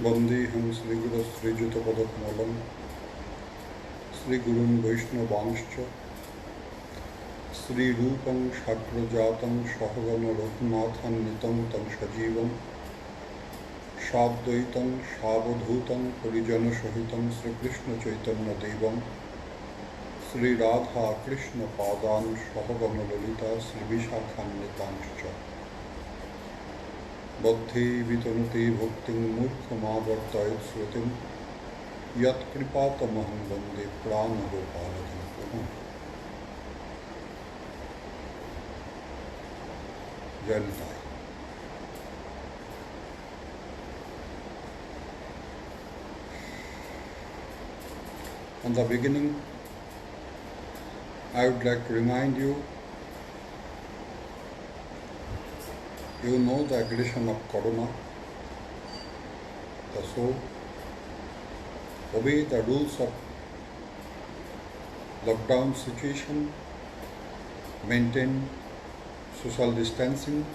Vandeham Sri Guru Sri Jutapadakmalam Sri Gurūn Vaishnavaṁśca Sri Rupam Shakrajatam Shahagana Raghunathan Nitam Tam Shajivam Shabdaitam Shavadhutam Parijana Shahitam Sri kṛṣṇa-caitanya-devam Sri Radha Krishna Padan Shahagana Lalita Sri īśa-bhaktān Buddhi vitanati bhakting murkhamavartayat srutim yat kripatamaham vande kṛṣṇa-caitanya-caritāmṛta. Nityagopal. On the beginning, I would like to remind you, you know the aggression of Corona, the soul. Obey the rules of lockdown situation, maintain social distancing,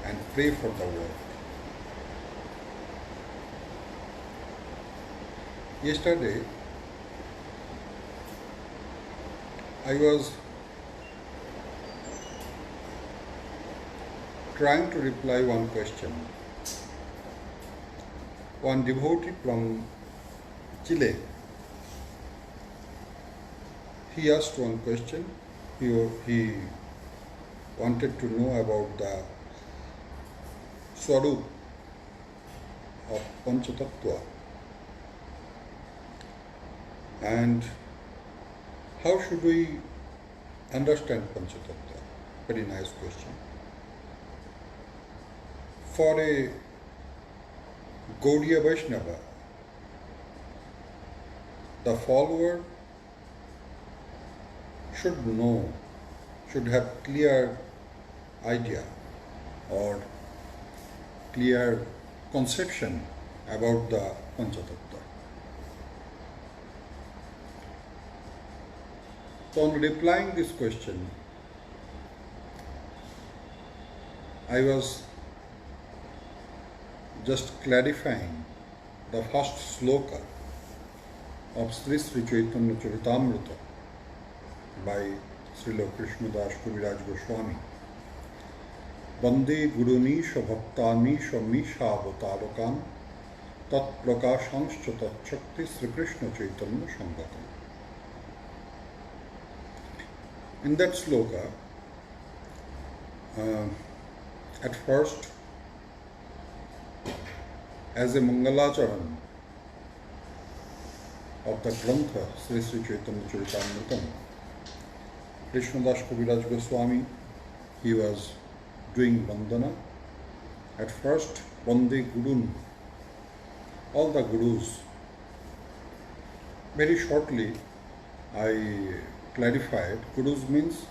and pray for the world. Yesterday, I was trying to reply one question. One devotee from Chile, he asked one question. He wanted to know about the Swarup of Pancha-tattva and how should we understand Pancha-tattva? Very nice question. For a Gaudiya Vaishnava, the follower should know, should have clear idea or clear conception about the Pancha-tattva. So on replying this question, I was just clarifying the first sloka of Śrī Caitanya-caritāmṛta by Srila Krishnadas Gosvami. Vande gurūn īśa-bhaktān īśam tat-prakāśāṁś tac-chaktīḥ Sri kṛṣṇa-caitanya-saṁjñakam. In that sloka, at first, as a Mangalacharan of the Grantha Śrī Caitanya-caritāmṛta, Krishnadas Gosvami, he was doing vandana. At first, vande gurūn, all the gurus. Very shortly, I clarified, gurus means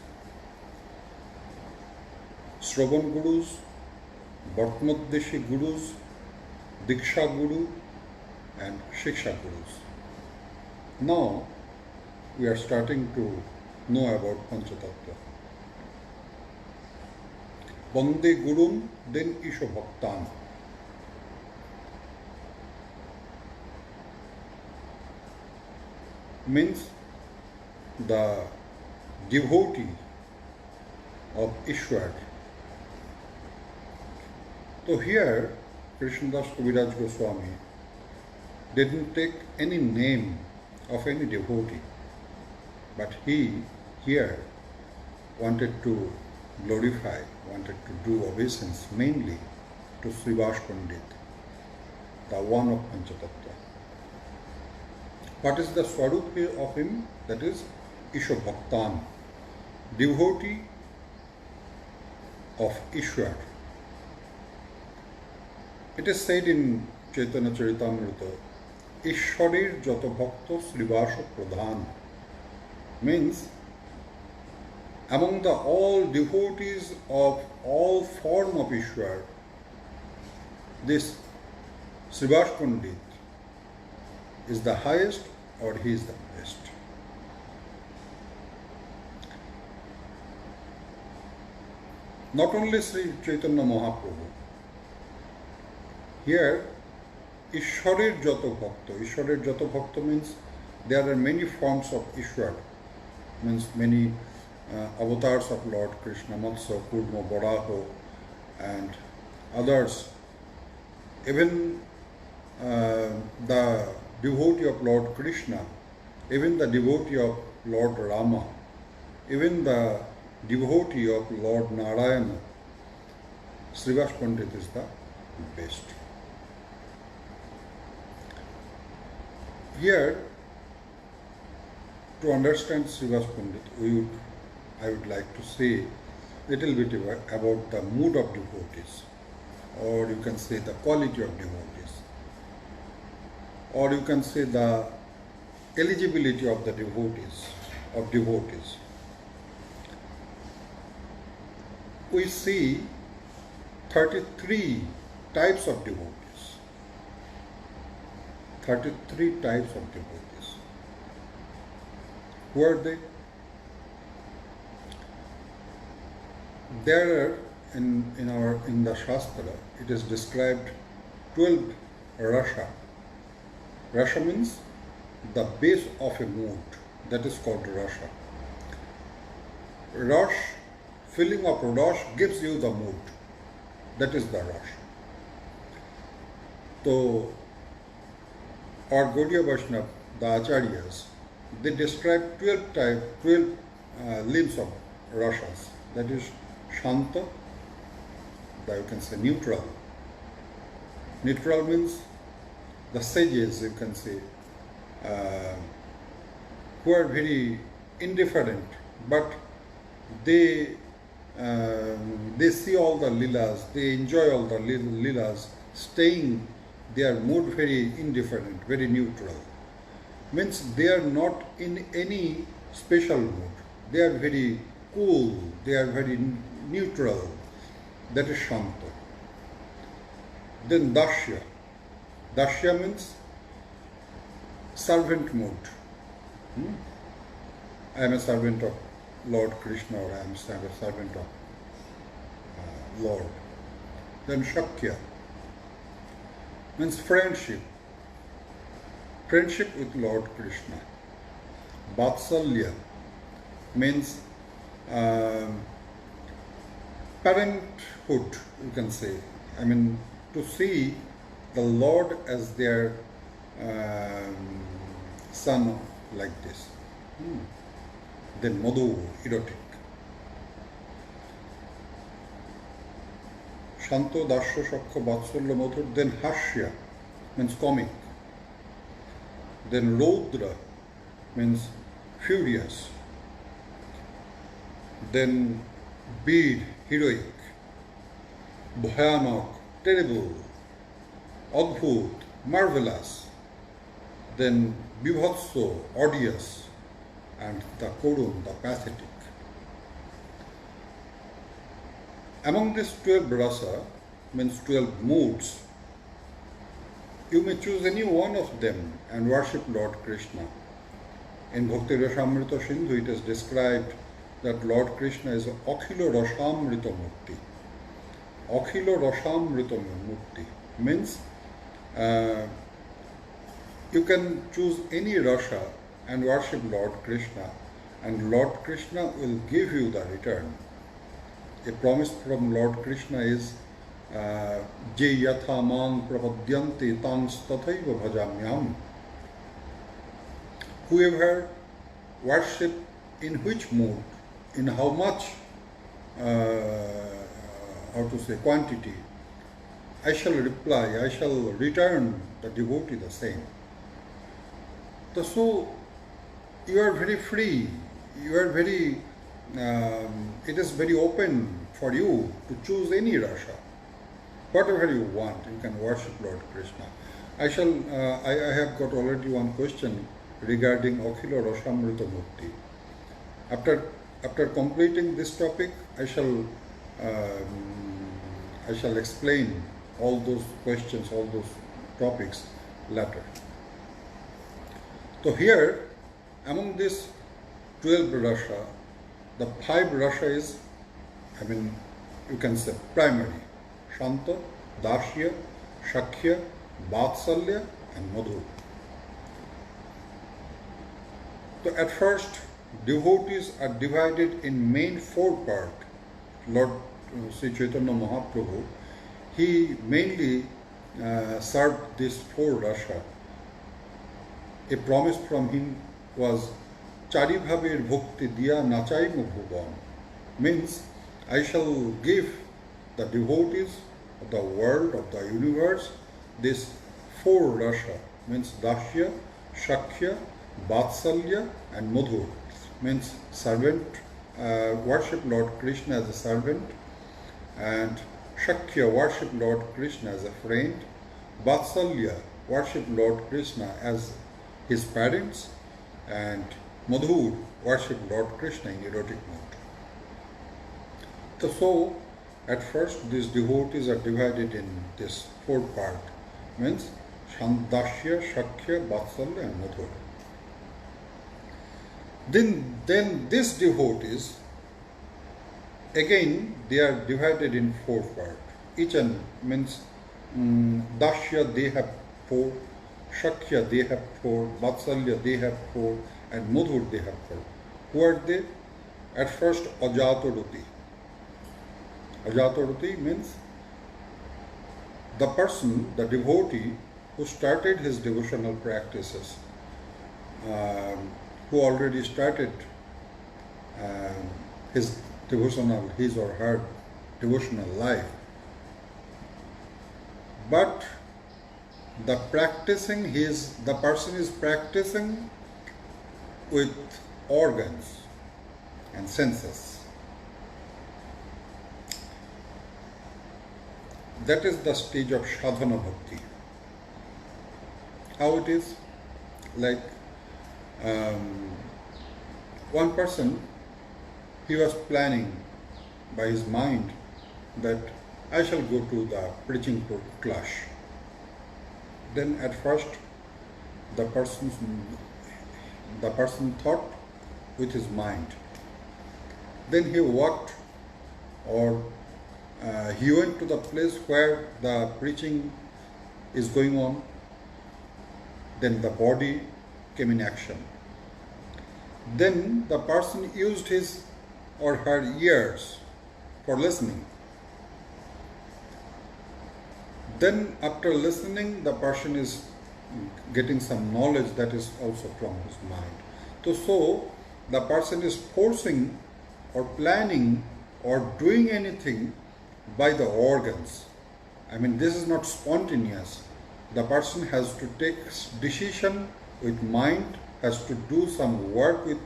Shravan gurus, Bhartmaddeshi gurus, Diksha guru and Shiksha gurus. Now we are starting to know about Pancha-tattva. Vande gurūn, then īśa-bhaktān. Means the devotee of Ishwar. So here, Krishnadas Goswami didn't take any name of any devotee, but he here wanted to glorify, wanted to do obeisance mainly to Srivats Pandit, the one of Pancha-tattva. What is the Swarup of him? That is īśa-bhaktān, devotee of Ishwar. It is said in Caitanya-caritāmṛta, Ishwarir jato bhakto Srivasa pradhan, means among the all devotees of all form of Ishwar, this Srivats Pandit is the highest or he is the best. Not only Sri Chaitanya Mahaprabhu, here ঈশ্বরের যত ভক্ত, ঈশ্বরের যত ভক্ত means there are many forms of Ishwar, means many avatars of Lord Krishna, Matsya, Kurma, Varaha and others. Even the devotee of Lord Krishna, even the devotee of Lord Rama, even the devotee of Lord Narayana, Srivats Pandit is the best. Here, to understand Srivats Pandit, I would like to say little bit about the mood of devotees, or you can say the quality of devotees, or you can say the eligibility of the devotees. We see 33 types of devotees. 33 types of devotees. Who are they? There are in the Shastra, it is described 12 rasha. Rasha means the base of a mood, that is called rasha. Rush, feeling of rush gives you the mood, that is the rush. So, our Gaudiya Vaishnava, the Acharyas, they describe 12 limbs of rashas, that is Shanta, that you can say neutral. Neutral means the sages, you can say, who are very indifferent, but they see all the lilas, they enjoy all the lilas, staying their mood very indifferent, very neutral. Means they are not in any special mood. They are very cool, they are very neutral. That is Shanta. Then Dashya. Dashya means servant mood. I am a servant of Lord Krishna, or I am a servant of Lord. Then Shakya means friendship. Friendship with Lord Krishna. Vatsalya means parenthood, you can say. I mean, to see the Lord as their son, like this. Then Madhu, erotic. Shanto, Dasya, Shakya, Vatsalya, Madhu. Then Hashya means comic. Then Rodra means furious. Then Veer, heroic. Bhayanak, terrible. Adbhut, marvelous. Then Vibhatso, odious. And the gurūn, the pathetic. Among these 12 rasa, means 12 moods, you may choose any one of them and worship Lord Krishna. In Bhakti Rasamrita Sindhu, it is described that Lord Krishna is Akhila Rasamrita Mukti. Akhila Rasamrita Mukti means you can choose any rasa and worship Lord Krishna, and Lord Krishna will give you the return. A promise from Lord Krishna is Je yatha mang prapadyanti tans tathaiva bhajamyam. Whoever worship in which mood, in how much, quantity, I shall reply, I shall return the devotee the same. So, you are very free, you are very, it is very open for you to choose any rasa. Whatever you want, you can worship Lord Krishna. I have got already one question regarding Akhila Rasamrita Mukti. After completing this topic, I shall explain all those questions, all those topics later. So here, among these 12 rasa, the 5 rasa is, you can say primary. Shanta, Dashya, Shakya, vatsalya, and madhu. So at first, devotees are divided in main four parts. Lord Śrī Caitanya Mahaprabhu, he mainly served these four rasa. A promise from him was Chari bhaver bhakti diya nachai bhuvan, means I shall give the devotees of the world, of the universe, this four rasa, means dasya, shakya, vatsalya, and madhu, means servant, worship Lord Krishna as a servant, and shakya, worship Lord Krishna as a friend, vatsalya, worship Lord Krishna as his parents, and worship Lord Krishna in erotic mode. So, at first these devotees are divided in this four part, means Dasya, Shakya, Vatsalya, and Madhu. Then these devotees, again they are divided in four parts. Each one means Dasya they have four, Shakya they have four, Vatsalya they have four, and Madhu they have four. Who are they? At first, Ajataruti. Ajataruti means the person, the devotee who started his devotional practices, who already started his or her devotional life. But the person is practicing with organs and senses. That is the stage of sadhana bhakti. How it is? Like one person, he was planning by his mind that I shall go to the preaching class. Then at first the person thought with his mind. Then he walked, or he went to the place where the preaching is going on. Then the body came in action. Then the person used his or her ears for listening. Then after listening, the person is getting some knowledge that is also from his mind. So the person is forcing or planning or doing anything by the organs. I mean, this is not spontaneous. The person has to take decision with mind, has to do some work with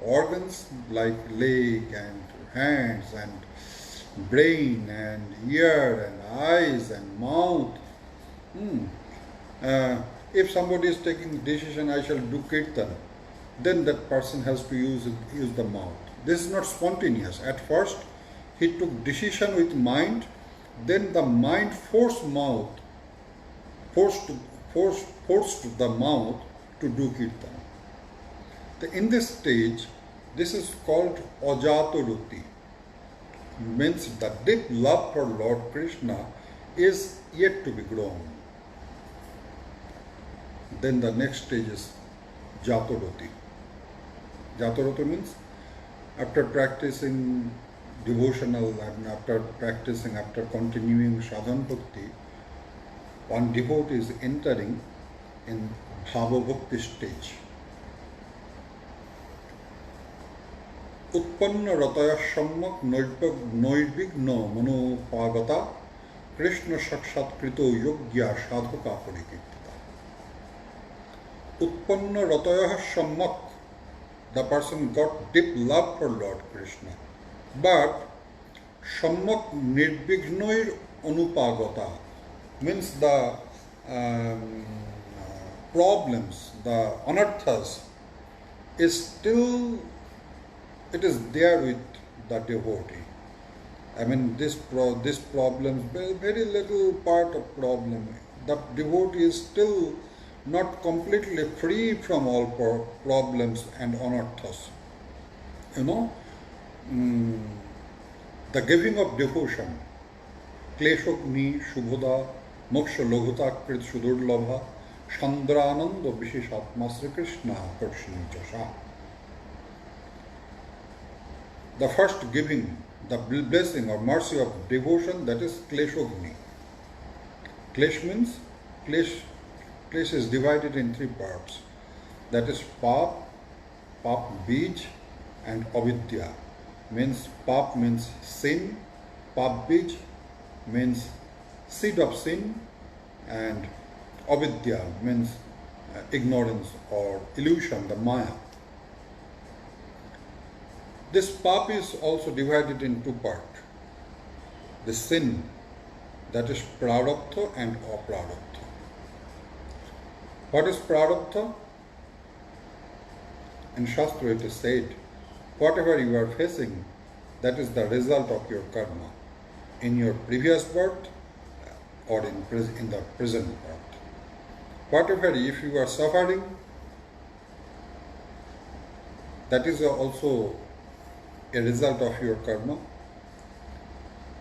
organs like leg and hands and brain and ear and eyes and mouth. If somebody is taking decision, I shall do kirtan, then that person has to use the mouth. This is not spontaneous. At first, he took decision with mind, then the mind forced the mouth to do kirtan. In this stage, this is called Ajataruti. Means the deep love for Lord Krishna is yet to be grown. Then the next stage is Jataruti. Jataruti means after practicing devotional and after continuing sadhana bhakti, one devotee is entering in bhava bhakti stage. Utpanna rataya sammak noirvigna manopagata Krishna sakshatkrito yogya sadhuka parikirtita. Utpanna rataya sammak, the person got deep love for Lord Krishna, but sammak nirvignoir anupagata means the problems, the anarthas is still, it is there with the devotee. I mean, this problem, very little part of problem. The devotee is still not completely free from all problems and anarthas. The giving of devotion, kleshogni shubhoda moksha logutakrit sudurlabha chandrananda visheshatma Sri Krishna kṛṣṇa-caitanya-caritāmṛta. The first giving, the blessing or mercy of devotion, that is kleshogni. Klesh means, klesh is divided in three parts. That is pap bij and avidya. Means pap means sin, pap bij means seed of sin, and avidya means ignorance or illusion, the maya. This pap is also divided in two parts. The sin, that is prarabdha and aprarabdha. What is prarabdha? In Shastra it is said, whatever you are facing, that is the result of your karma in your previous birth or in the present birth. Whatever, if you are suffering, that is also a result of your karma,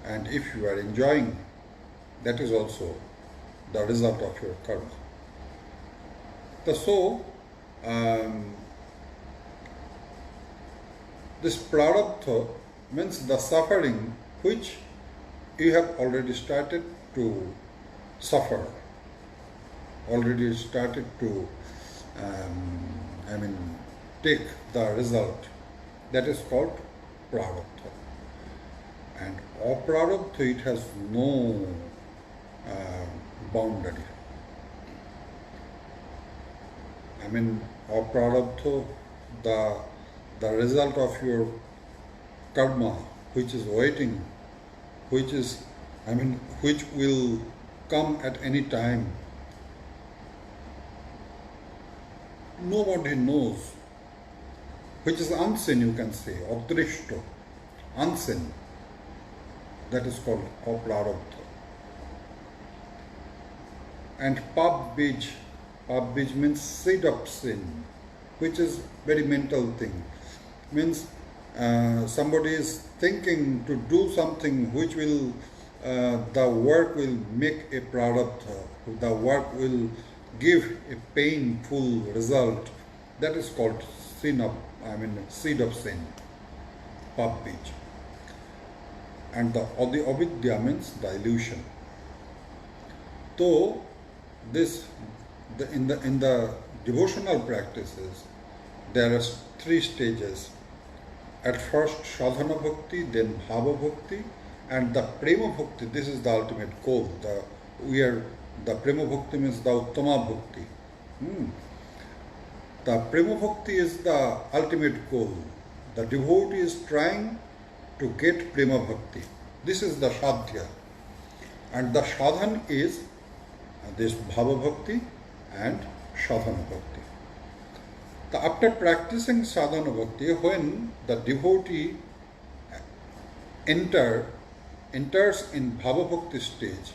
and if you are enjoying, that is also the result of your karma. So, this prarabdha means the suffering which you have already started to suffer, already started to take the result. That is called prarabdha. And aprarabdha, it has no boundary. Aprarabdha, the result of your karma, which is waiting, which will come at any time. Nobody knows, which is unseen, you can say, adrishta, unseen. That is called aprarabdha. And pap bij means seed of sin, which is very mental thing. Means somebody is thinking to do something which will, the work will make a prarabdha, the work will give a painful result. That is called seed of sin, pap bij. And the avidya means the illusion. So, in the devotional practices, there are three stages. At first sadhana bhakti, then bhava bhakti, and the prema bhakti. This is the ultimate goal. The prema bhakti means the uttama bhakti. The prema bhakti is the ultimate goal. The devotee is trying to get prema bhakti. This is the sadhya. And the sadhan is this bhava bhakti and sadhana bhakti. After practicing sadhana bhakti, when the devotee enters in bhava bhakti stage,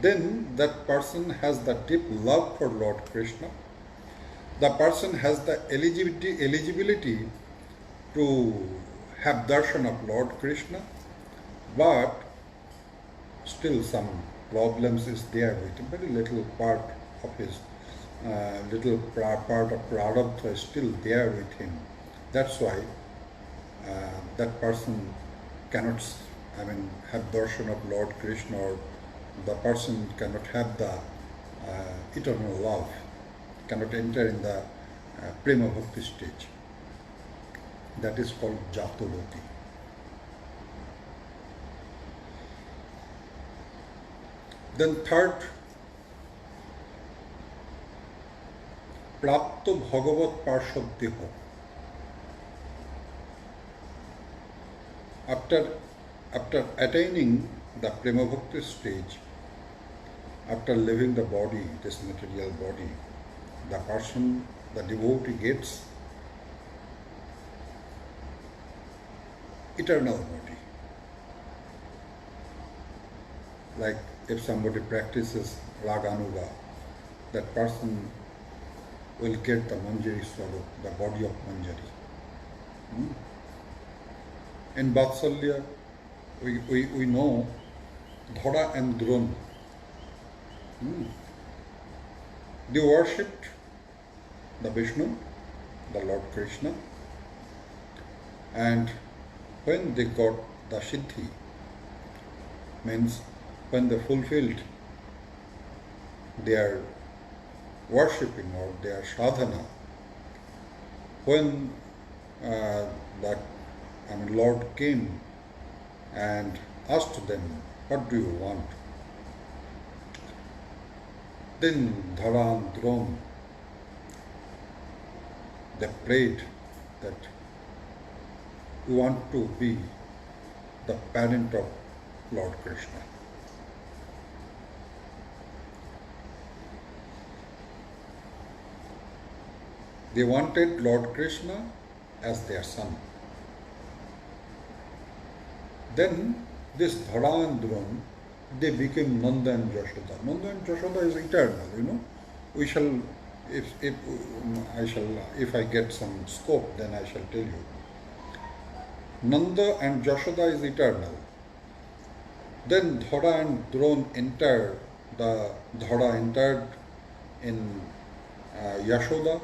then that person has the deep love for Lord Krishna. The person has the eligibility to have darshan of Lord Krishna, but still some problems is there with him. Very little part of his part of prarabdha is still there with him. That's why that person cannot have darshan of Lord Krishna, or the person cannot have the eternal love, cannot enter in the prema bhakti stage. That is called jatoloki. Then third, prapto bhagavat parshaddeho. After attaining the prema bhakti stage, after leaving the body, this material body, the person, the devotee gets eternal body. Like if somebody practices raganuga, that person will get the manjari swarup, the body of manjari. In Vatsalya, we know dhara and gurūn. Hmm. They worshipped the Vishnu, the Lord Krishna, and when they got the Siddhi, means when they fulfilled their worshipping or their sadhana, when Lord came and asked them, what do you want? Then Dhara and Drona, they prayed that we want to be the parent of Lord Krishna. They wanted Lord Krishna as their son. Then this Dhara and Drona, they became Nanda and Yashoda. Nanda and Yashoda is eternal, We shall, if I get some scope, then I shall tell you. Nanda and Yashoda is eternal. Then Dhara and Drona entered. The Dhara entered in Yashoda.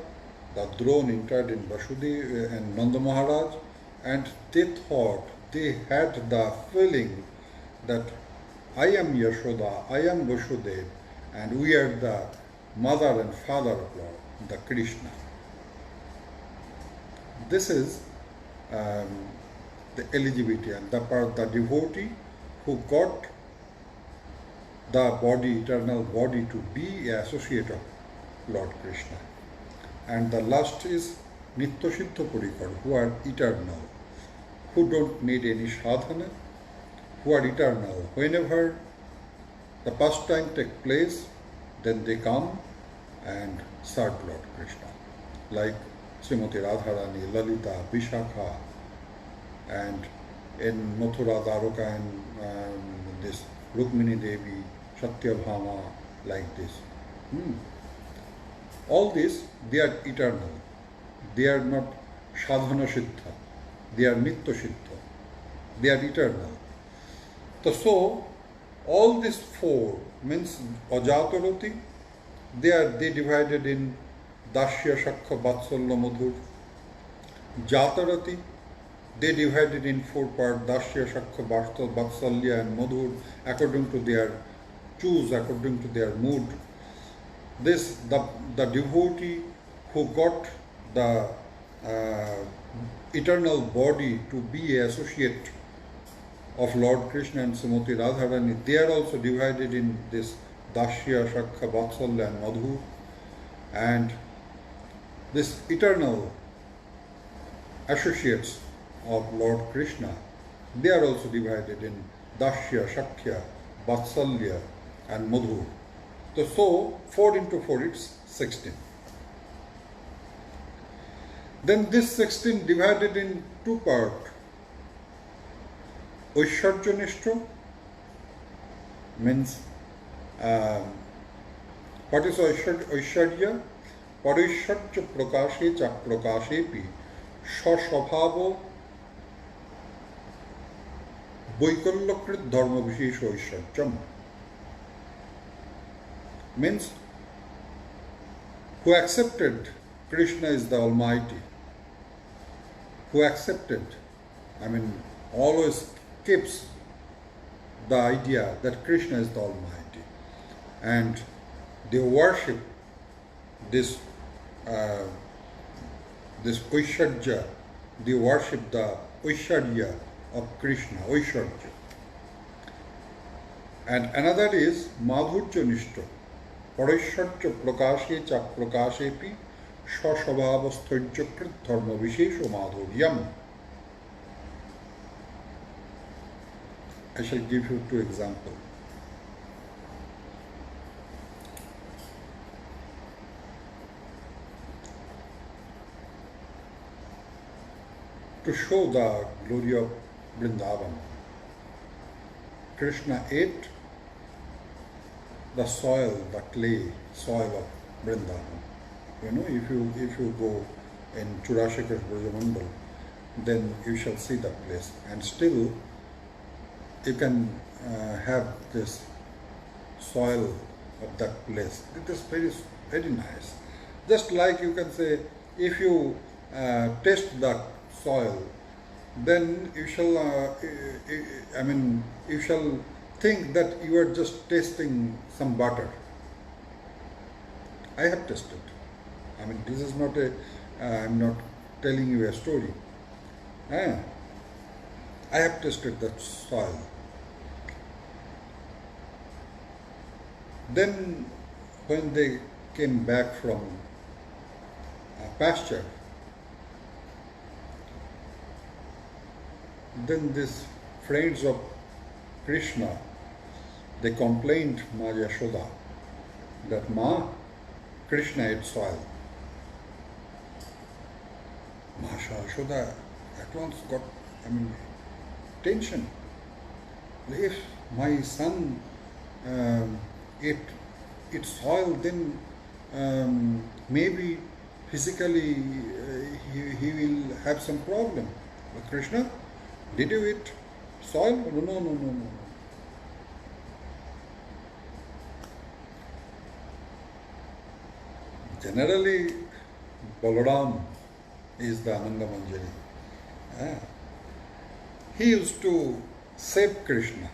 The Drona entered in Vasudeva and Nanda Maharaj, and they thought, they had the feeling that I am Yashoda, I am Vasudeva, and we are the mother and father of Lord, the Krishna. This is the eligibility and the devotee who got the body, eternal body, to be an associate of Lord Krishna. And the last is Nitya Siddha Purikar, who are eternal, who don't need any sadhana, who are eternal. Whenever the pastime takes place, then they come and serve Lord Krishna, like Srimati Radharani, Lalita, Vishakha, and in Mathura, Dwaraka, and this Rukmini Devi, Satyabhama, like this. All this, they are eternal. They are not sadhana siddha. They are nitya siddha. They are eternal. So, all these four means Ajatarati, they divided in Dashya, Shakha, Vatsalya, Madhur. Jatarati, they divided in four parts, Dashya, Shakha, Vatsalya and Madhur, according to their choose, according to their mood. This, the devotee who got the eternal body to be an associate of Lord Krishna and Srimati Radharani, they are also divided in this Dashya, Shakha, Vatsalya and Madhur. And this eternal associates of Lord Krishna, they are also divided in Dashya, Shakya, Vatsalya and Madhur. So 4 into 4 is 16. Then this 16 divided in two parts. Aishwaryanishta means what is Aishwarya? Parishwarya prakāṣe tac-prakāśāṁ sasvabhāvo vaikalyakrīt dharma vishesha aishwaryam. Means who accepted Krishna is the Almighty, who accepted, always keeps the idea that Krishna is the Almighty, and they worship this Aishwarya, they worship the Aishwarya of Krishna, Aishwarya. And another is Madhuryanishta, Parishwarya prakāṣe tac-prakāśāṁ sasvabhāvasthajyakrīt dharma vishesha madhuryam. I shall give you two examples. To show the glory of Vrindavan, Krishna ate the soil, the clay soil of Vrindavan. If you go in Churashikar Brajamandal, then you shall see the place, and still you can have this soil of that place. It is very, very nice. Just like you can say, if you test the soil, then you shall, you shall think that you are just tasting some butter. I have tested. This is not I'm not telling you a story. I have tested that soil. Then when they came back from pasture, then these friends of Krishna, they complained Ma Yashoda that Ma, Krishna ate soil. Ma Yashoda at once got, tension. If my son ate soil, then maybe physically he will have some problem. But Krishna, did you eat soil? No. Generally, Balaram is the Ananda Manjari. He used to save Krishna.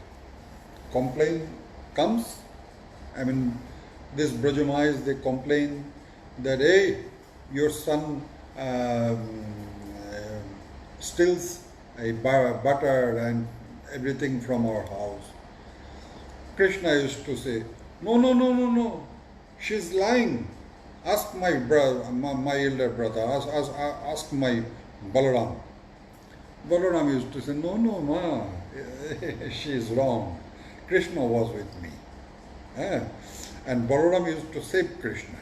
Complaint comes, this Brajamais, they complain that, hey, your son steals a butter and everything from our house. Krishna used to say, no, she's lying. Ask my brother, my elder brother, ask my Balaram. Balaram used to say, no, ma, she is wrong. Krishna was with me. And Balaram used to save Krishna.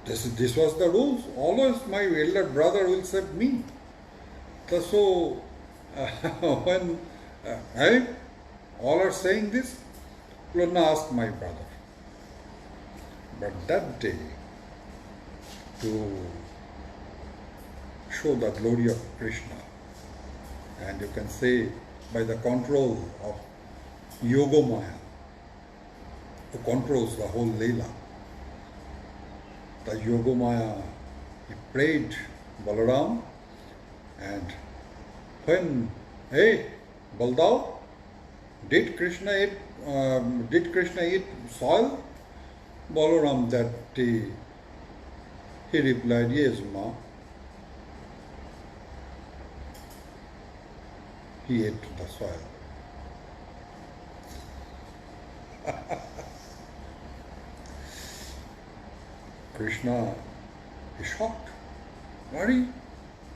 This was the rules. Always my elder brother will save me. So when all are saying this, Lord ask my brother. But that day, to show the glory of Krishna, and you can say by the control of Yogamaya, who controls the whole Lila, the Yogamaya, he prayed Balaram, and when, hey, Baldav, did Krishna eat soil? Balaram that day, he replied, yes, ma. He ate the soil. Krishna is shocked. Mari,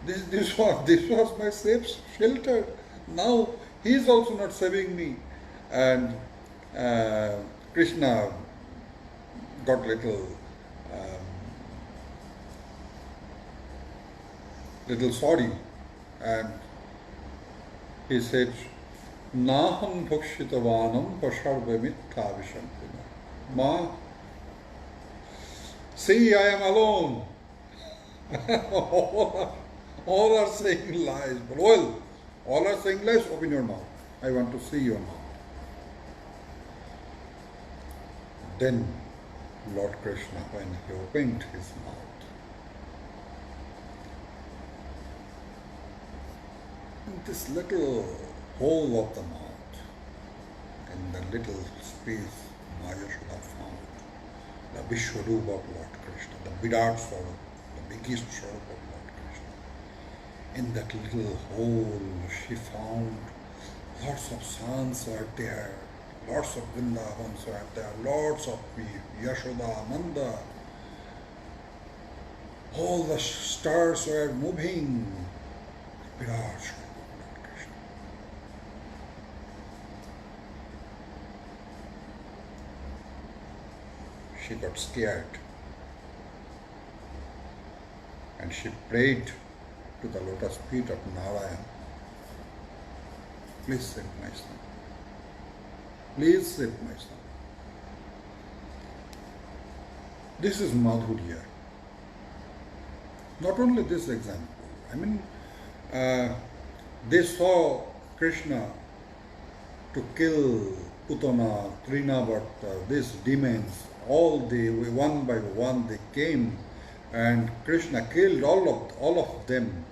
this was my safe shelter. Now he is also not saving me. And Krishna got little sorry, and he said, Naham bhakshitavanam pasarvamithya vishampina. Ma, see, I am alone. all are saying lies. But well, all are saying lies, open your mouth. I want to see your mouth. Then Lord Krishna, when he opened his mouth, in this little hole of the mouth, in the little space, Maya should have found the Vishwarupa of Lord Krishna, the Virat Swarup, the biggest Swarup of Lord Krishna. In that little hole, she found lots of sons were there, lots of Vrindavans were there, lots of Yashoda, Nanda. All the stars were moving. Virat Swarup. She got scared and she prayed to the lotus feet of Narayan. Please save my son. Please save my son. This is Madhurya. Not only this example, they saw Krishna to kill Putana, Trinavarta, these demons, all one by one they came, and Krishna killed all of them.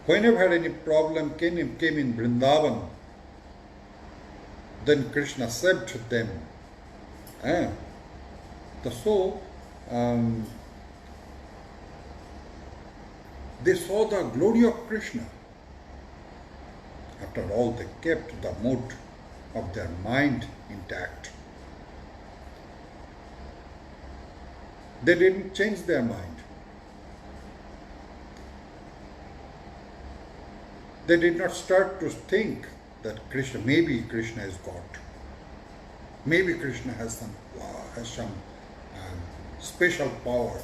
Whenever any problem came in Vrindavan, then Krishna saved them. So they saw the glory of Krishna. After all, they kept the mood of their mind intact. They didn't change their mind. They did not start to think that maybe Krishna is God. Maybe Krishna has some special power,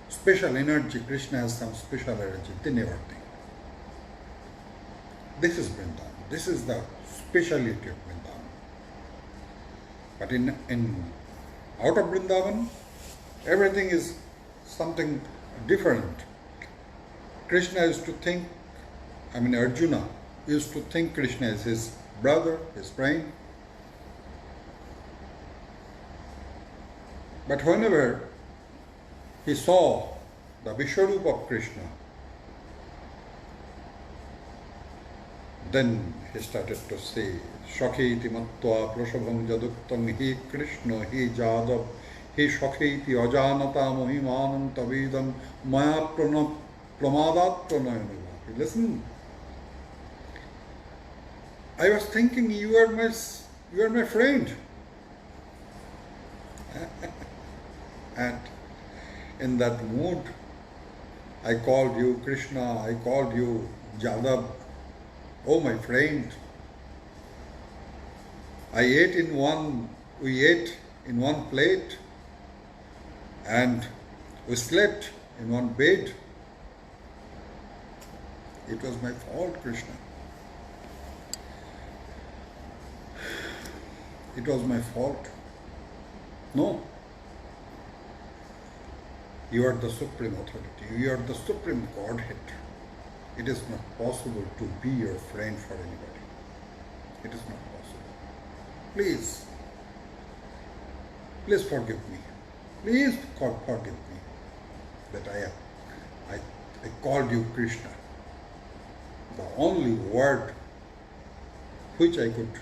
special energy. Krishna has some special energy. They never think. This is Vrindavan. This is the speciality of Vrindavan. But in out of Vrindavan, everything is something different. Krishna used to think, Arjuna used to think Krishna is his brother, his friend. But whenever he saw the Vishwarupa of Krishna, then he started to say, Shakheti mattva prashabham jaduktam hi Krishna hi Jadav hi shakheti ajanata mohimanam tavidam maya pramadat pranayana. Listen, I was thinking you are my friend. And in that mood, I called you Krishna, I called you Jadav, oh my friend. We ate in one plate, and we slept in one bed. It was my fault, Krishna. It was my fault. No. You are the supreme authority. You are the supreme Godhead. It is not possible to be your friend for anybody. It is not possible. Please forgive me. Please forgive me that I called you Krishna. The only word which I could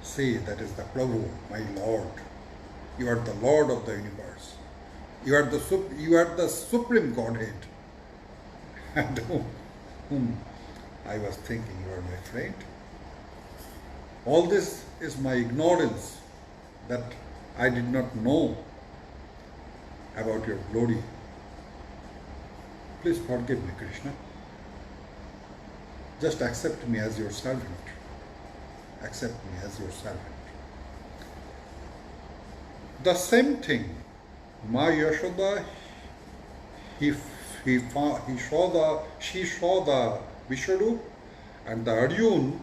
say, that is the Prabhu, my Lord. You are the Lord of the universe. You are the supreme Godhead. And whom I was thinking you are my friend. All this is my ignorance, that I did not know about your glory. Please forgive me, Krishna. Just accept me as your servant. Accept me as your servant. The same thing, Ma Yashoda, she saw the Vishwarup, and the Arjuna,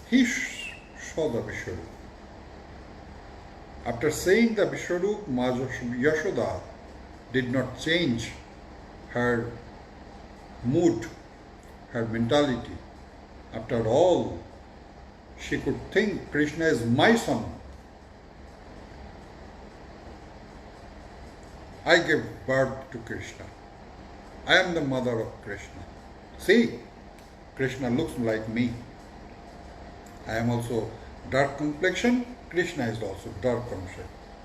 he saw the Vishwarup. After saying the Vishwarup, Ma Yashoda did not change her mood, her mentality. After all, she could think Krishna is my son. I gave birth to Krishna. I am the mother of Krishna. See, Krishna looks like me. I am also dark complexion. Krishna is also dark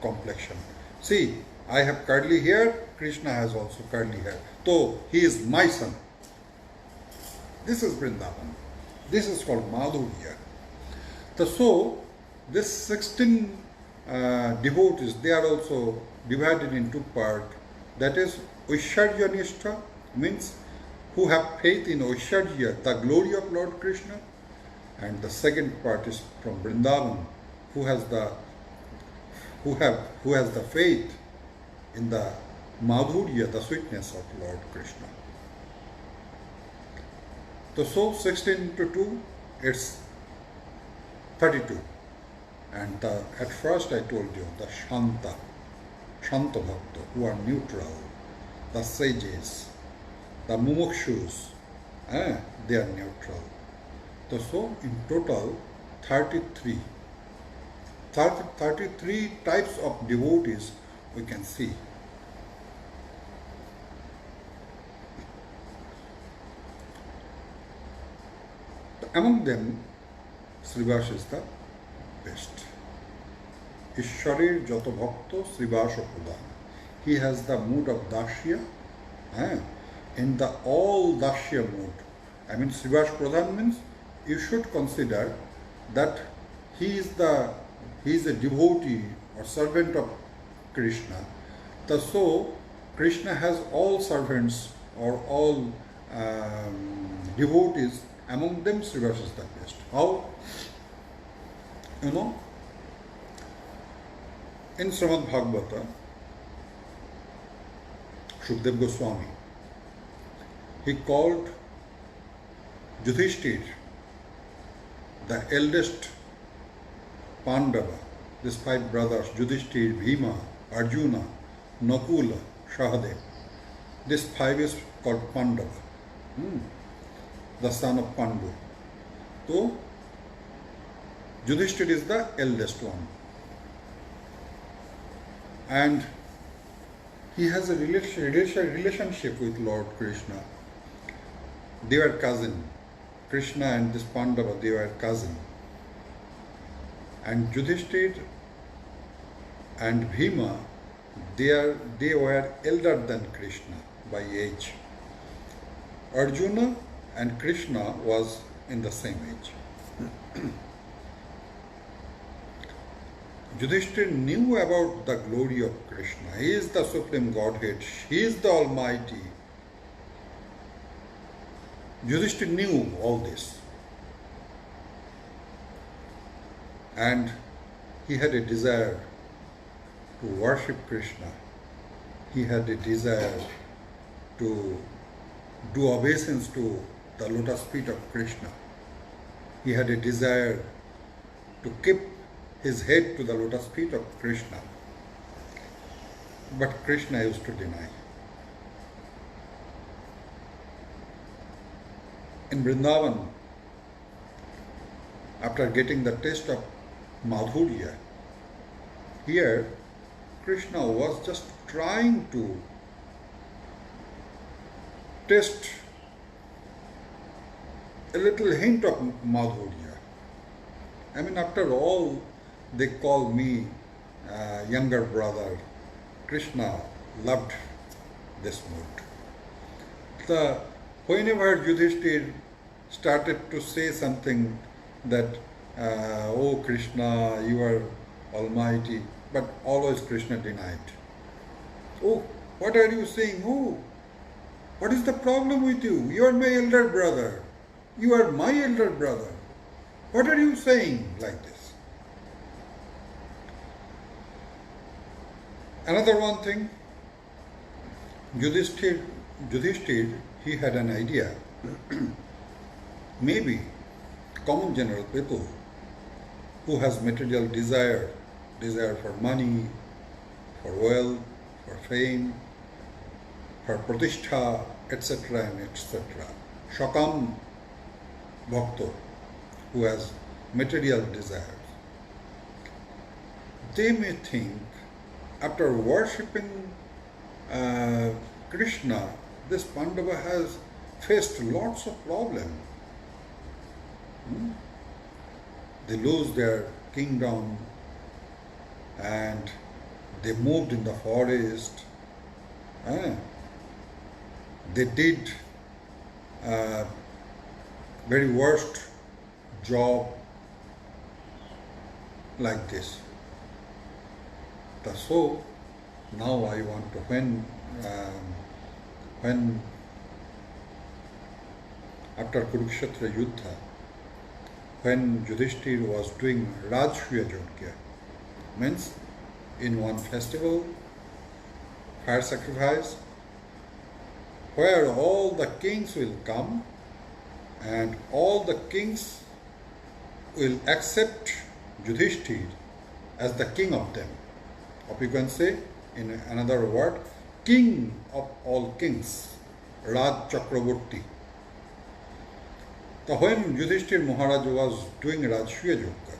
complexion. See, I have curly hair. Krishna has also curly hair. So, he is my son. This is Vrindavan. This is called Madhurya. So, this 16 devotees, they are also divided in two parts. That is, Aishwarya-nishtha, means who have faith in Aishwarya, the glory of Lord Krishna. And the second part is from Vrindavan, who has the faith in the Madhurya, the sweetness of Lord Krishna. So 16 into 2, it's 32. And at first I told you, the Shanta Bhakta, who are neutral, the sages, the mumukshus, they are neutral. So in total 33. 33 types of devotees we can see. Among them, Srivas is the best. Ishwarir jato bhakto Srivas pradhan. He has the mood of Dashya. In the all Dashya mood. I mean, Srivas pradhan means you should consider that he is a devotee or servant of Krishna. So Krishna has all servants or all devotees. Among them, Srivas is the best. How? You know, in Srimad Bhagavata, Shukdev Gosvami, he called Yudhishthir, the eldest Pandava, these 5 brothers, Yudhishthir, Bhima, Arjuna, Nakula, Sahadev. This 5 is called Pandava, the son of Pandu. So, Yudhishthir is the eldest one. And he has a relationship with Lord Krishna. They were cousin. Krishna and this Pandava, they were cousin. And Yudhishthir and Bhima, they were elder than Krishna by age. Arjuna and Krishna was in the same age. Yudhishthir knew about the glory of Krishna. He is the Supreme Godhead. He is the Almighty. Yudhishthir knew all this. And he had a desire to worship Krishna. He had a desire to do obeisance to the lotus feet of Krishna. He had a desire to keep his head to the lotus feet of Krishna. But Krishna used to deny. In Vrindavan, after getting the taste of Madhurya, here Krishna was just trying to taste a little hint of Madhurya. I mean, after all, they call me younger brother. Krishna loved this mood. Whenever Yudhishthir started to say something that, oh Krishna, you are almighty, but always Krishna denied. Oh, what are you saying? Oh, what is the problem with you? You are my elder brother. You are my elder brother. What are you saying like this? Another one thing, Yudhishthir, he had an idea. Maybe common general people who has material desire for money, for wealth, for fame, for pratishtha, etc. and etc. Shakam Bhakto, who has material desires. They may think, after worshipping Krishna, this Pandava has faced lots of problems. They lose their kingdom and they moved in the forest. They did very worst job like this. So now I want to, when after Kurukshetra Yuddha, when Yudhishthir was doing Rajsuya Yajna, means in one festival, fire sacrifice, where all the kings will come and all the kings will accept Yudhishthir as the king of them. Or you can say, in another word, king of all kings, Raj Chakravarti. So when Yudhishthir Maharaj was doing Rajasuya Yoga,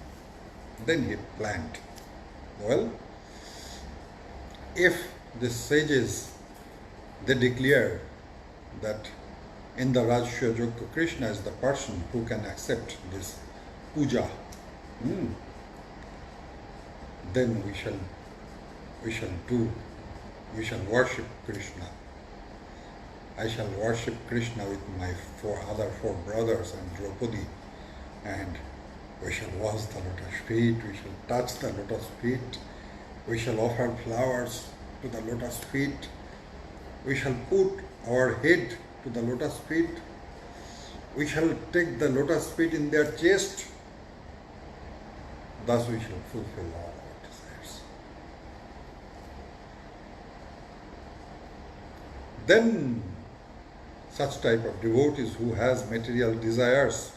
then he planned, well, if the sages, they declare that in the Rajasuya Yoga, Krishna is the person who can accept this puja, then we shall worship Krishna. I shall worship Krishna with my other four brothers and Draupadi, and we shall wash the lotus feet, we shall touch the lotus feet, we shall offer flowers to the lotus feet, we shall put our head to the lotus feet, we shall take the lotus feet in their chest, thus we shall fulfill all our desires. Then such type of devotees who has material desires,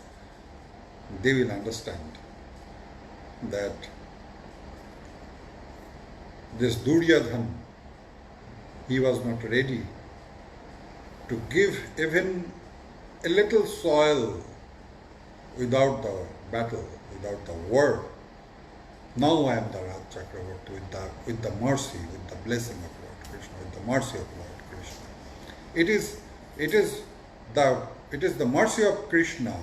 they will understand that this Duryodhan, he was not ready to give even a little soil without the battle, without the war. Now I am the Raj Chakravarti with the mercy, with the blessing of Lord Krishna, with the mercy of Lord Krishna. It is the mercy of Krishna.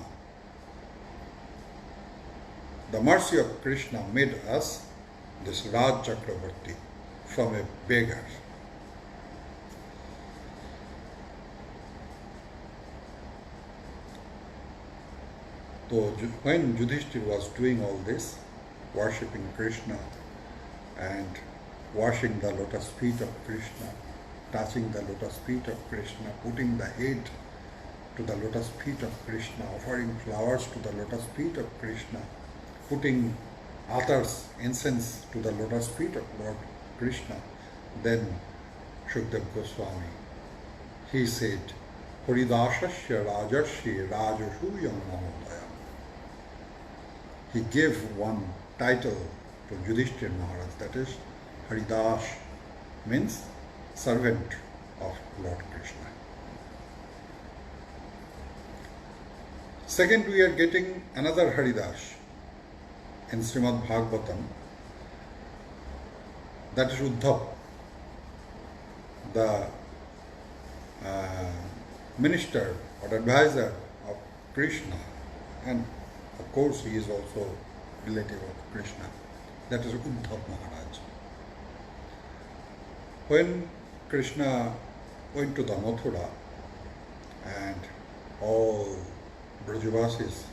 The mercy of Krishna made us this Raj Chakravarti from a beggar. So when Yudhishthir was doing all this, worshipping Krishna and washing the lotus feet of Krishna, touching the lotus feet of Krishna, putting the head to the lotus feet of Krishna, offering flowers to the lotus feet of Krishna, putting others incense to the lotus feet of Lord Krishna, then Shukdev Gosvami, he said, Haridasasya Rajarshi Rajashuyam Mahodaya. He gave one title to Yudhishthir Maharaj, that is Haridas, means servant of Lord Krishna. Second, we are getting another Haridas in Srimad Bhagavatam, that is Uddhav, the minister or advisor of Krishna, and of course he is also relative of Krishna, that is Uddhav Maharaj. When Krishna went to the Mathura and all Brajavasis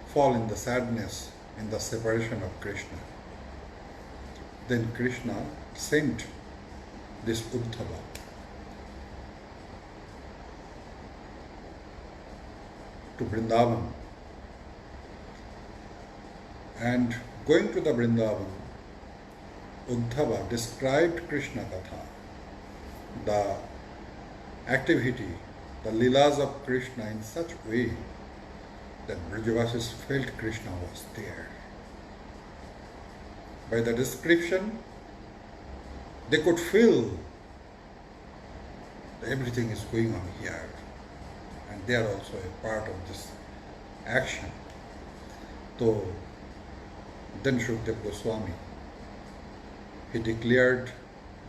fall in the sadness in the separation of Krishna, then Krishna sent this Uddhava to Vrindavan, and going to the Vrindavan, Uddhava described Krishna Katha, the activity, the Leelas of Krishna in such a way that Brajavasis felt Krishna was there. By the description, they could feel that everything is going on here, and they are also a part of this action. So then Shukdev Goswami, he declared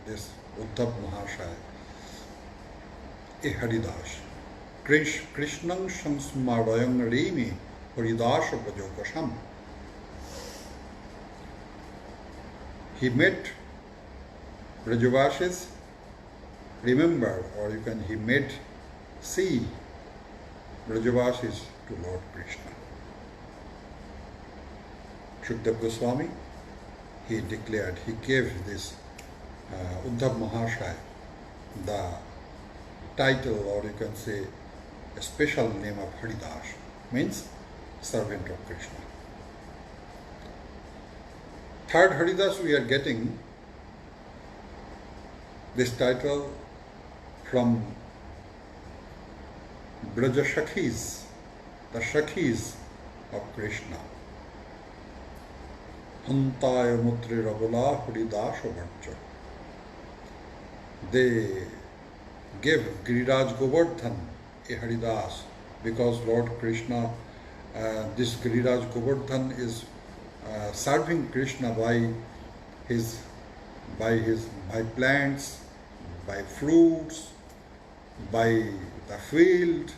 this Uddhav Mahashaya a Haridas. Krishnang Shansmarayang Remi Haridasa Bhajokasham. He made Brajavasis remember, or he made see Brajavasis to Lord Krishna. Shukdev Goswami, he declared, he gave this Uddhav Mahashaya the title, or you can say a special name of Haridas, means servant of Krishna. Third Haridas, we are getting this title from Braja Shakhis, the Shakhis of Krishna. Hantaya Mutri Rabula Haridasa Varcha. They gave Giriraj Govardhan a Haridas because Lord Krishna, this Giriraj Govardhan is serving Krishna by plants, by fruits, by the field.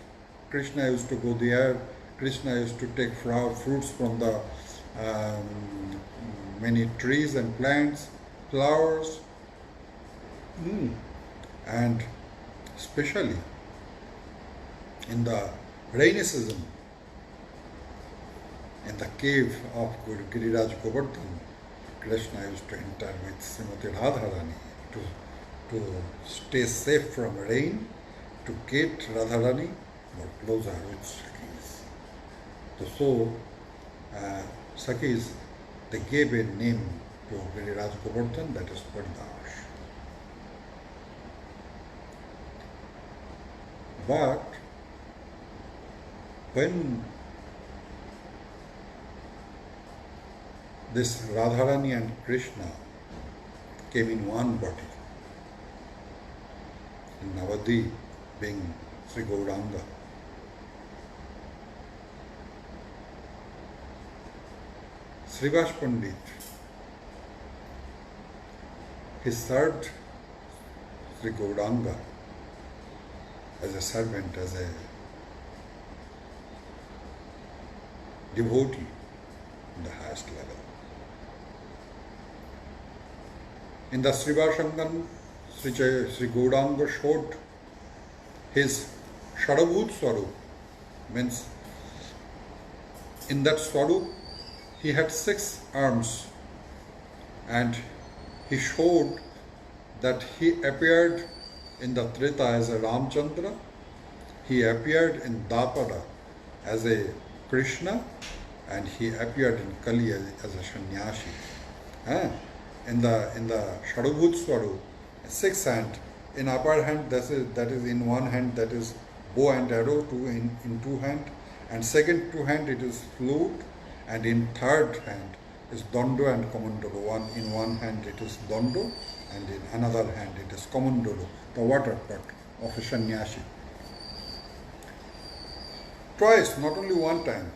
Krishna used to go there. Krishna used to take fruits from the many trees and plants, flowers, and especially in the rainy season, in the cave of Giriraj Govardhan, Krishna used to enter with Srimati Radharani to stay safe from rain, to get Radharani more closer with Sakhis. So, Sakhis, they gave a name to Giriraj Govardhan, that is Pardash. But when this Radharani and Krishna came in one body, in Navadi being Sri Gauranga, Srivats Pandit, he served Sri Gauranga as a servant, as a devotee in the highest level. In the Srivashangan, Sri Gauranga showed his Shadabhut Swarup, means in that Swarup he had 6 arms, and he showed that he appeared in the Treta as a Ramchandra, he appeared in Dapara as a Krishna, and he appeared in Kali as a Sannyasi. In the Shadabhut Swarup, 6 hand, in upper hand that is in one hand, that is bow and arrow, in 2 hand, and second 2 hand it is flute, and in third hand is Dando and Komandolo. In one hand it is Dando, and in another hand it is Komandolo, the water pot of a sannyasi. Twice, not only one time,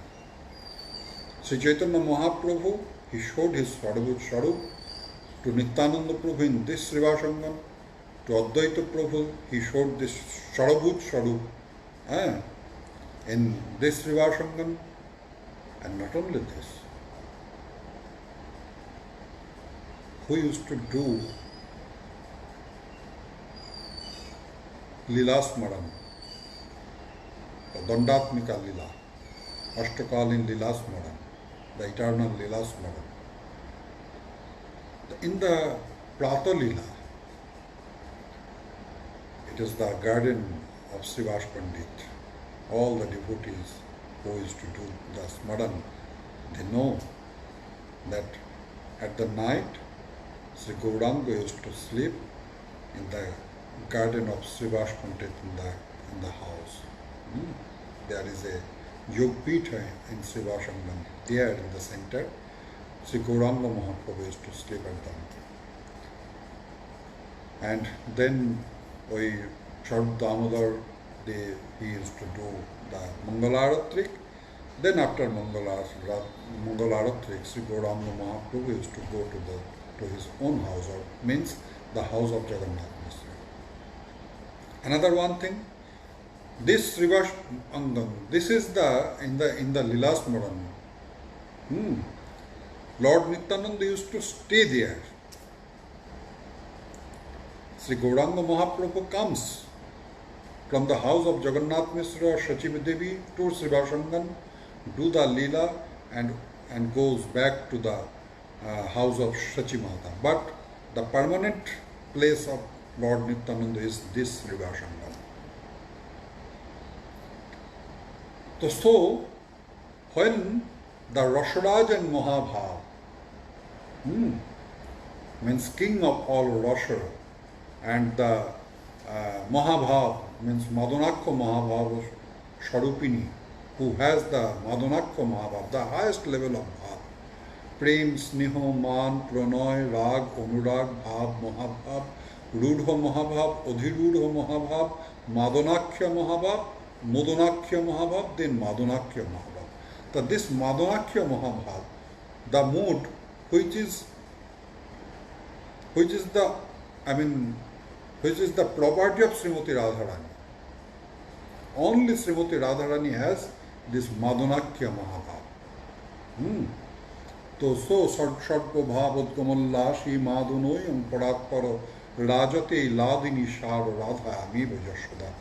Śrī Caitanya Mahaprabhu, he showed his Shadabhut Swarup to Nityananda Prabhu in this Srivasangam, to Advaita Prabhu, he showed this Shadabhut Swarup in this Srivasangam. And not only this, who used to do Lila Smaran, the Dandatmika Lila, Ashtakalin Lila Smaran, the eternal Lila Smaran. In the Prata Lila, it is the garden of Srivats Pandit. All the devotees who used to do the Smaran, they know that at the night, Sri Gauranga used to sleep in the garden of Srivas Pandit in the house. There is a Yogpita in Srivasangam. There in the center, Sri Gauranga Mahaprabhu used to sleep at them. And then Chad Damodar, he used to do the Mangalaratrik. Then after Mangalaratrik, Sri Gauranga Mahaprabhu used to go to his own house, or means the house of Jagannath Mishra. Another one thing, this Srivas Angam, this is in the Lila Smaran. Lord Nityananda used to stay there. Sri Gauranga Mahaprabhu comes from the house of Jagannath Mishra or Shachi Devi to Srivasangam, do the Lila, and goes back to the house of Shachi Mata. But the permanent place of Lord Nityananda is this Srivasangam. So, when the Rasharaj and Mahabhav, means king of all Rashara, and the Mahabhav, means Madonakya Mahabhav Sharupini, who has the Madonakya Mahabhav, the highest level of Bhav, Prem, Sneho, Man, Pranoy, Rag, Anurag, Bhav, Mahabhav, Rudha Mahabhav, Adhirudha Mahabhav, Madonakya Mahabhav, Modonakya Mahabhav, then Madonakya Mahabhav. So this Madonakya Mahabhav, the mood which is the property of Srimati Radharani. Only Srimati Radharani has this Madonakya Mahabhav. So Sarva Bhavadgamallāshi Madunoyam Parakparo Rajate Ladini Sharo Radha Amiva Yashoda.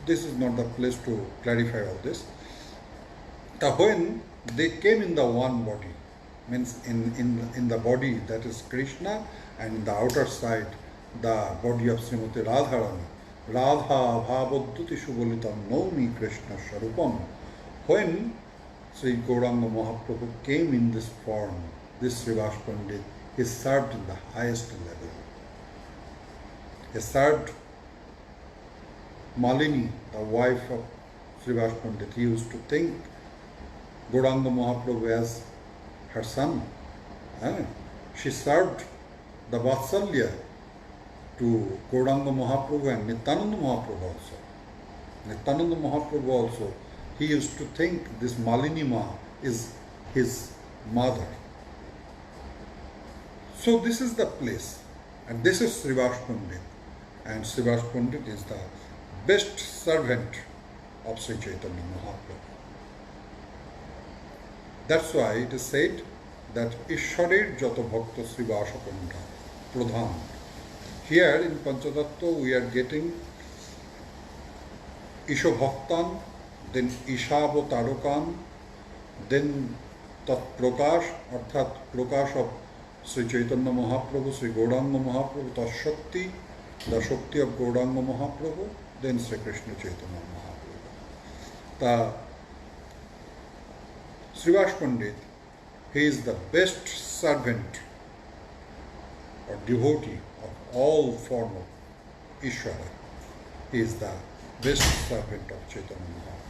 This is not the place to clarify all this. So when they came in the one body, means in the body that is Krishna, and in the outer side the body of Srimati Radharani, Radha Bhavaduti Shubolitam Naumi Krishna Sharupam. When Sri Gauranga Mahaprabhu came in this form, this Srivats Pandit, he served in the highest level. He served Malini, the wife of Srivats Pandit. He used to think Gauranga Mahaprabhu as her son. She served the Vatsalya to Gauranga Mahaprabhu and Nityananda Mahaprabhu also. Nityananda Mahaprabhu also, he used to think this Malini Ma is his mother. So this is the place, and this is Srivats Pandit. And Srivats Pandit is the best servant of Śrī Caitanya Mahaprabhu. That's why it is said that Ishwarer Jato Bhakta Srivasa Pandita Pradhan. Here in Pancha-tattva we are getting īśa-bhaktān, then īśāvatārakān, then tat-prakāśāṁś, arthat prakāsh of Śrī Caitanya Mahaprabhu, Śrī Gauranga Mahaprabhu, tat-chaktīḥ, the Shakti of Gauranga Mahaprabhu, then Sri kṛṣṇa-caitanya Mahaprabhu. The Srivats Pandit, he is the best servant or devotee of all form of Ishvara. He is the best servant of Chaitanya Mahaprabhu.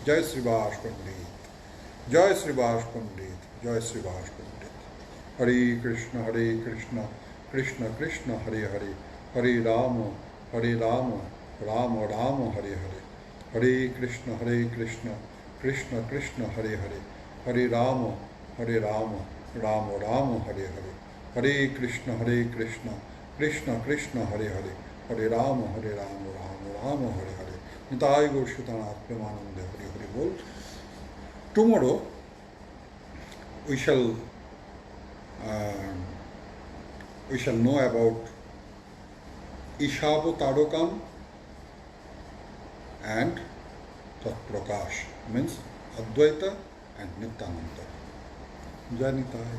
Jai Srivats Pandit, Jai Srivats Pandit, Jai Srivats Pandit. Hare Krishna, Krishna Krishna, Hare Hare, Hare Rama, Rama Rama, Hare Hare. Hare Krishna, Krishna Krishna, Hare Hare, Hare Rama, Rama Rama, Hare Hare. Hare Krishna, Krishna Krishna, Hare Hare, Hare Rama, Rama Rama, Hare Hare. Nityagopal Premanande, Hare Hare Bol. Tomorrow we shall know about īśāvatārakān and tat-prakāśāṁś, means Advaita and Nityananda. Jai Nitai.